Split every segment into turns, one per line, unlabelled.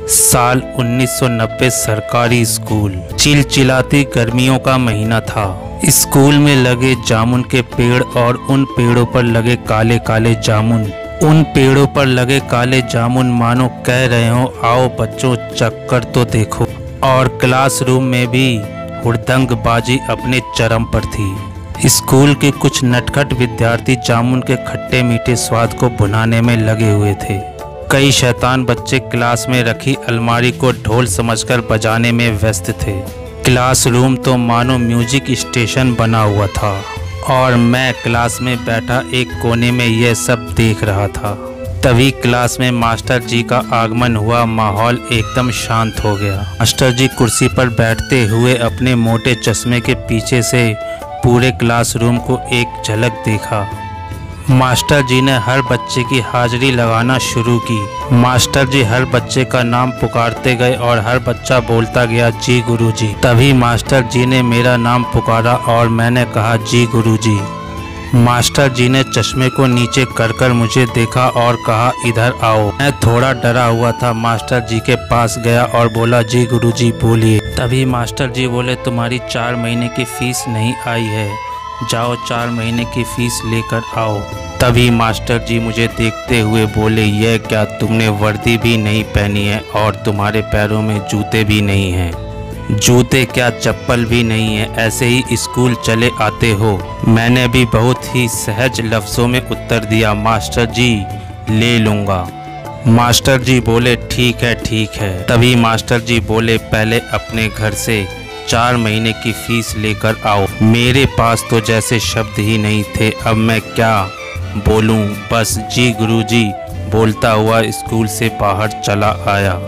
साल 1990 सरकारी स्कूल। चिलचिलाती गर्मियों का महीना था। स्कूल में लगे जामुन के पेड़ और उन पेड़ों पर लगे काले काले जामुन, उन पेड़ों पर लगे काले जामुन मानो कह रहे हो आओ बच्चों चक्कर तो देखो। और क्लासरूम में भी हुड़दंगबाजी अपने चरम पर थी। स्कूल के कुछ नटखट विद्यार्थी जामुन के खट्टे मीठे स्वाद को भुनाने में लगे हुए थे। कई शैतान बच्चे क्लास में रखी अलमारी को ढोल समझकर बजाने में व्यस्त थे। क्लासरूम तो मानो म्यूजिक स्टेशन बना हुआ था और मैं क्लास में बैठा एक कोने में यह सब देख रहा था। तभी क्लास में मास्टर जी का आगमन हुआ। माहौल एकदम शांत हो गया। मास्टर जी कुर्सी पर बैठते हुए अपने मोटे चश्मे के पीछे से पूरे क्लासरूम को एक झलक देखा। मास्टर जी ने हर बच्चे की हाजिरी लगाना शुरू की। मास्टर जी हर बच्चे का नाम पुकारते गए और हर बच्चा बोलता गया जी गुरुजी। तभी मास्टर जी ने मेरा नाम पुकारा और मैंने कहा जी गुरुजी। मास्टर जी ने चश्मे को नीचे कर कर मुझे देखा और कहा इधर आओ। मैं थोड़ा डरा हुआ था। मास्टर जी के पास गया और बोला जी गुरुजी बोलिए। तभी मास्टर जी बोले तुम्हारी 4 महीने की फीस नहीं आई है, जाओ 4 महीने की फीस लेकर आओ। तभी मास्टर जी मुझे देखते हुए बोले यह क्या तुमने वर्दी भी नहीं पहनी है और तुम्हारे पैरों में जूते भी नहीं हैं। जूते क्या चप्पल भी नहीं है, ऐसे ही स्कूल चले आते हो। मैंने भी बहुत ही सहज लफ्ज़ों में उत्तर दिया मास्टर जी ले लूँगा। मास्टर जी बोले ठीक है ठीक है। तभी मास्टर जी बोले पहले अपने घर से 4 महीने की फीस लेकर आओ। मेरे पास तो जैसे शब्द ही नहीं थे। अब मैं क्या बोलूं, बस जी गुरुजी बोलता हुआ स्कूल से बाहर चला आया।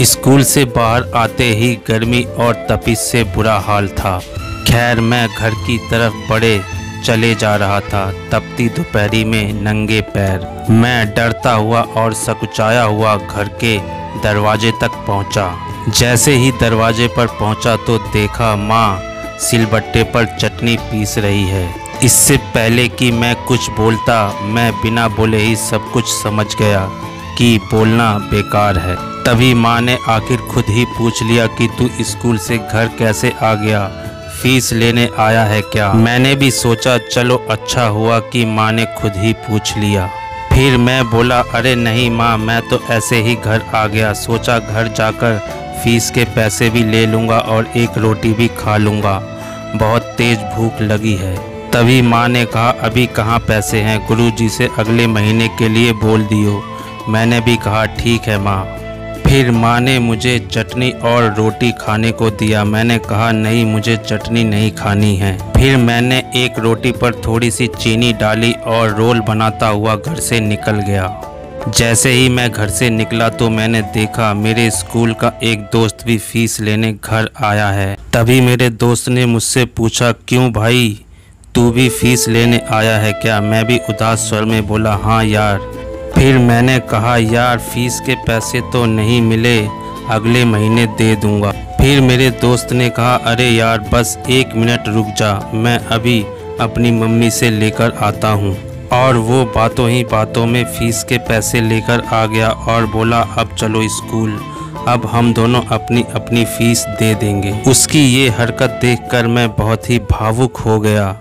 स्कूल से बाहर आते ही गर्मी और तपिश से बुरा हाल था। खैर मैं घर की तरफ बढ़े चले जा रहा था। तपती दोपहरी में नंगे पैर मैं डरता हुआ और सकुचाया हुआ घर के दरवाजे तक पहुंचा। जैसे ही दरवाजे पर पहुंचा तो देखा माँ सिलबट्टे पर चटनी पीस रही है। इससे पहले कि मैं कुछ बोलता मैं बिना बोले ही सब कुछ समझ गया कि बोलना बेकार है। तभी माँ ने आखिर खुद ही पूछ लिया कि तू स्कूल से घर कैसे आ गया, फीस लेने आया है क्या। मैंने भी सोचा चलो अच्छा हुआ कि माँ ने खुद ही पूछ लिया। फिर मैं बोला अरे नहीं माँ मैं तो ऐसे ही घर आ गया, सोचा घर जाकर फीस के पैसे भी ले लूँगा और एक रोटी भी खा लूँगा, बहुत तेज़ भूख लगी है। तभी माँ ने कहा अभी कहाँ पैसे हैं, गुरुजी से अगले महीने के लिए बोल दियो। मैंने भी कहा ठीक है माँ। फिर माँ ने मुझे चटनी और रोटी खाने को दिया। मैंने कहा नहीं मुझे चटनी नहीं खानी है। फिर मैंने एक रोटी पर थोड़ी सी चीनी डाली और रोल बनाता हुआ घर से निकल गया। जैसे ही मैं घर से निकला तो मैंने देखा मेरे स्कूल का एक दोस्त भी फीस लेने घर आया है। तभी मेरे दोस्त ने मुझसे पूछा क्यों भाई तू भी फीस लेने आया है क्या। मैं भी उदास स्वर में बोला हाँ यार। फिर मैंने कहा यार फीस के पैसे तो नहीं मिले, अगले महीने दे दूंगा। फिर मेरे दोस्त ने कहा अरे यार बस 1 मिनट रुक जा, मैं अभी अपनी मम्मी से लेकर आता हूँ। और वो बातों ही बातों में फीस के पैसे लेकर आ गया और बोला अब चलो स्कूल, अब हम दोनों अपनी अपनी फीस दे देंगे। उसकी ये हरकत देखकर मैं बहुत ही भावुक हो गया।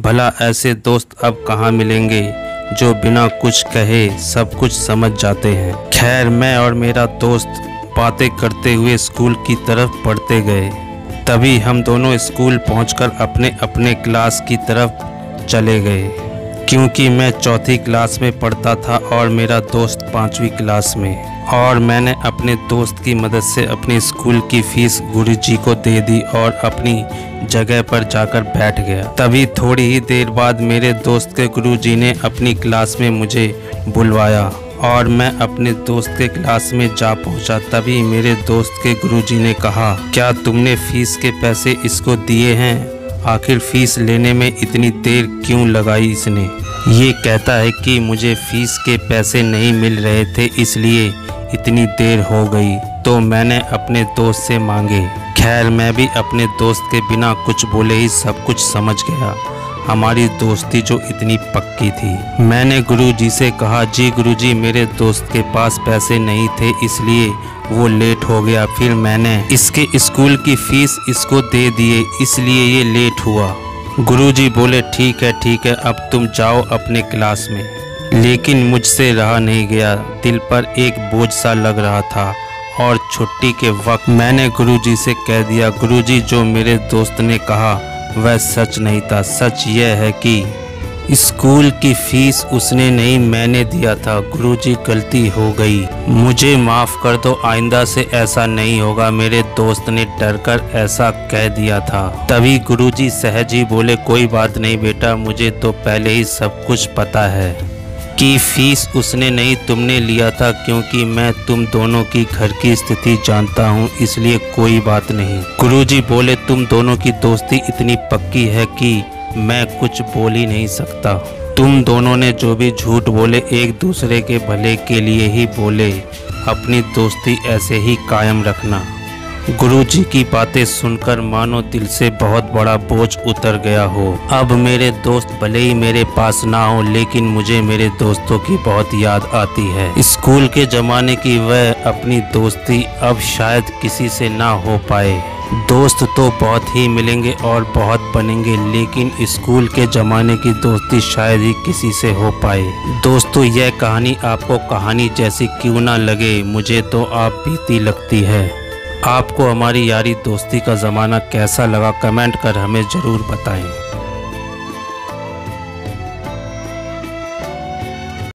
भला ऐसे दोस्त अब कहाँ मिलेंगे जो बिना कुछ कहे सब कुछ समझ जाते हैं। खैर मैं और मेरा दोस्त बातें करते हुए स्कूल की तरफ बढ़ते गए। तभी हम दोनों स्कूल पहुंचकर अपने अपने क्लास की तरफ चले गए, क्योंकि मैं 4th क्लास में पढ़ता था और मेरा दोस्त 5वीं क्लास में। और मैंने अपने दोस्त की मदद से अपनी स्कूल की फीस गुरुजी को दे दी और अपनी जगह पर जाकर बैठ गया। तभी थोड़ी ही देर बाद मेरे दोस्त के गुरुजी ने अपनी क्लास में मुझे बुलवाया और मैं अपने दोस्त के क्लास में जा पहुंचा। तभी मेरे दोस्त के गुरुजी ने कहा क्या तुमने फीस के पैसे इसको दिए हैं, आखिर फीस लेने में इतनी देर क्यों लगाई इसने। ये कहता है कि मुझे फीस के पैसे नहीं मिल रहे थे इसलिए इतनी देर हो गई, तो मैंने अपने दोस्त से मांगे। खैर मैं भी अपने दोस्त के बिना कुछ बोले ही सब कुछ समझ गया। हमारी दोस्ती जो इतनी पक्की थी। मैंने गुरुजी से कहा जी गुरुजी मेरे दोस्त के पास पैसे नहीं थे इसलिए वो लेट हो गया, फिर मैंने इसके स्कूल की फीस इसको दे दिए, इसलिए ये लेट हुआ। गुरुजी बोले ठीक है अब तुम जाओ अपने क्लास में। लेकिन मुझसे रहा नहीं गया, दिल पर एक बोझ सा लग रहा था और छुट्टी के वक्त मैंने गुरुजी से कह दिया, गुरुजी जो मेरे दोस्त ने कहा वह सच नहीं था। सच यह है कि स्कूल की फीस उसने नहीं मैंने दिया था। गुरुजी गलती हो गई, मुझे माफ़ कर दो, आइंदा से ऐसा नहीं होगा। मेरे दोस्त ने डरकर ऐसा कह दिया था। तभी गुरुजी सहज ही बोले, कोई बात नहीं बेटा, मुझे तो पहले ही सब कुछ पता है कि फीस उसने नहीं तुमने लिया था, क्योंकि मैं तुम दोनों की घर की स्थिति जानता हूँ, इसलिए कोई बात नहीं। गुरुजी बोले, तुम दोनों की दोस्ती इतनी पक्की है कि मैं कुछ बोल ही नहीं सकता। तुम दोनों ने जो भी झूठ बोले एक दूसरे के भले के लिए ही बोले, अपनी दोस्ती ऐसे ही कायम रखना। गुरुजी की बातें सुनकर मानो दिल से बहुत बड़ा बोझ उतर गया हो। अब मेरे दोस्त भले ही मेरे पास ना हो, लेकिन मुझे मेरे दोस्तों की बहुत याद आती है। स्कूल के ज़माने की वह अपनी दोस्ती अब शायद किसी से ना हो पाए। दोस्त तो बहुत ही मिलेंगे और बहुत बनेंगे, लेकिन स्कूल के ज़माने की दोस्ती शायद ही किसी से हो पाए। दोस्तों, यह कहानी आपको कहानी जैसी क्यों ना लगे, मुझे तो आप बीती लगती है। आपको हमारी यारी दोस्ती का ज़माना कैसा लगा, कमेंट कर हमें ज़रूर बताएं।